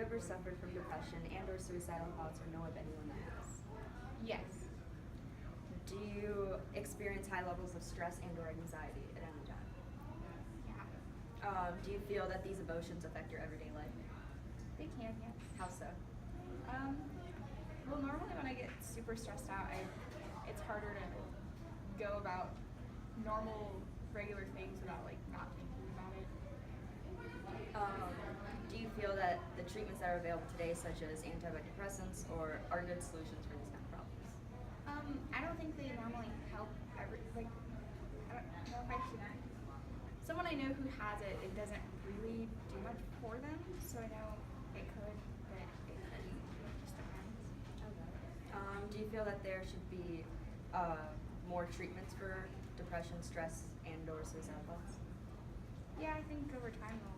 ever suffered from depression and or suicidal thoughts or know of anyone that has? Yes. Do you experience high levels of stress and or anxiety at any time? Yeah. Do you feel that these emotions affect your everyday life? They can, yes. How so? Um, well, normally when I get super stressed out, it's harder to go about normal, regular things without not thinking about it. Um, do you feel that the treatments that are available today, such as antidepressants, are good solutions for these kind of problems? I don't think they normally help I don't know if I should. Someone I know who has it, it doesn't really do much for them. So I know it could, but it couldn't. It just depends. Do you feel that there should be more treatments for depression, stress, and or suicidal thoughts? Yeah, I think over time we'll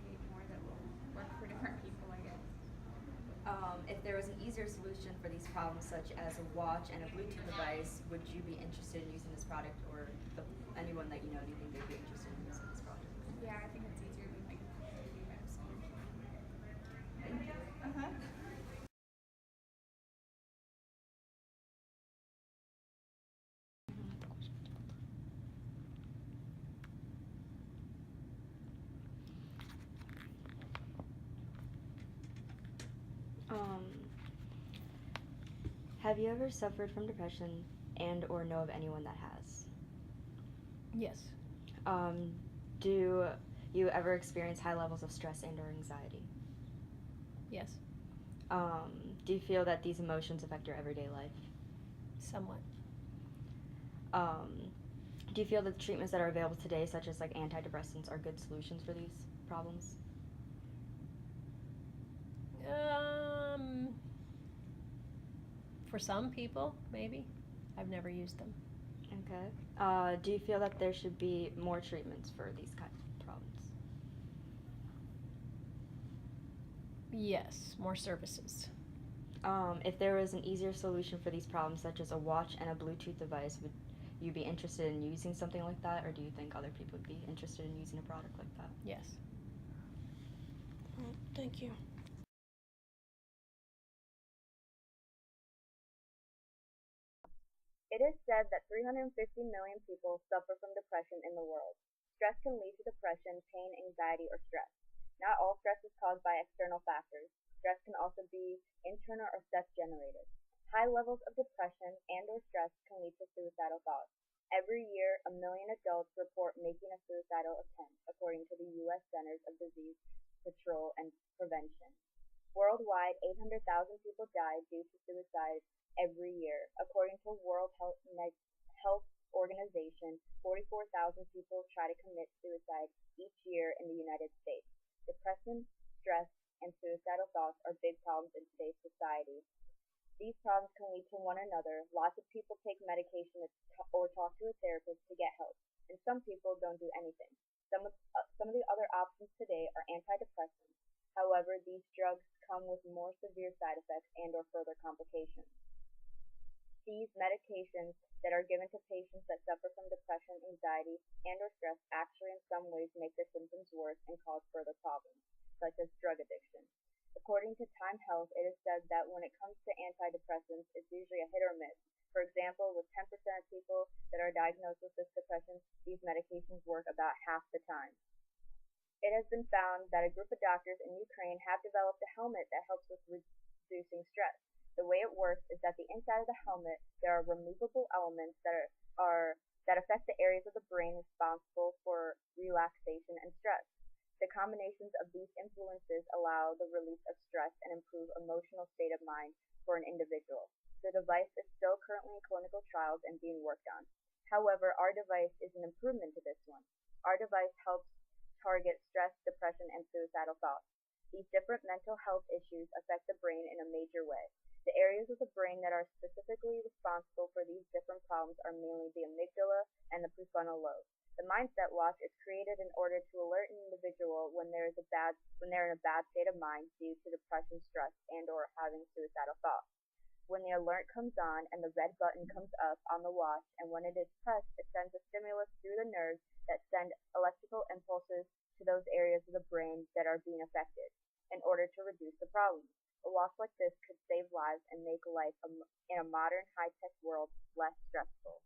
create more that will work for different people, I guess. If there was an easier solution for these problems, such as a watch and a Bluetooth device, would you be interested in using this product, or anyone that you know, do you think they'd be interested in using this product? Yeah, I think it's easier than taking medicine. Thank you. Uh-huh. Um, have you ever suffered from depression and or know of anyone that has? Yes. Um, do you ever experience high levels of stress and or anxiety? Yes. Um, do you feel that these emotions affect your everyday life? Somewhat. Um, do you feel that the treatments that are available today, such as antidepressants, are good solutions for these problems? For some people, maybe. I've never used them. Okay. Do you feel that there should be more treatments for these kinds of problems? Yes, more services. If there was an easier solution for these problems, such as a watch and a Bluetooth device, would you be interested in using something like that, or do you think other people would be interested in using a product like that? Yes. Thank you. It is said that 350 million people suffer from depression in the world. Stress can lead to depression, pain, anxiety, or stress. Not all stress is caused by external factors. Stress can also be internal or self-generated. High levels of depression and or stress can lead to suicidal thoughts. Every year, a million adults report making a suicidal attempt, according to the U.S. Centers of Disease Control and Prevention. Worldwide, 800,000 people die due to suicide every year. According to World Health Organization, 44,000 people try to commit suicide each year in the United States. Depression, stress, and suicidal thoughts are big problems in today's society. These problems can lead to one another. Lots of people take medication or talk to a therapist to get help, and some people don't do anything. Some of the other options today are antidepressants. However, these drugs come with more severe side effects and or further complications. These medications that are given to patients that suffer from depression, anxiety, and or stress actually in some ways make their symptoms worse and cause further problems, such as drug addiction. According to Time Health, it is said that when it comes to antidepressants, it's usually a hit or miss. For example, with 10% of people that are diagnosed with this depression, these medications work about half the time. It has been found that a group of doctors in Ukraine have developed a helmet that helps with reducing stress. The way it works is that the inside of the helmet there are removable elements that affect the areas of the brain responsible for relaxation and stress. The combinations of these influences allow the release of stress and improve emotional state of mind for an individual. The device is still currently in clinical trials and being worked on. However, our device is an improvement to this one. Our device helps target stress, depression, and suicidal thoughts. These different mental health issues affect the brain in a major way. The areas of the brain that are specifically responsible for these different problems are mainly the amygdala and the prefrontal lobe. The mindset watch is created in order to alert an individual when they're in a bad state of mind due to depression, stress, and or having suicidal thoughts. When the alert comes on and the red button comes up on the watch, and when it is pressed, it sends a stimulus through the nerves that send electrical impulses to those areas of the brain that are being affected. in order to reduce the problem. A loss like this could save lives and make life in a modern high-tech world less stressful.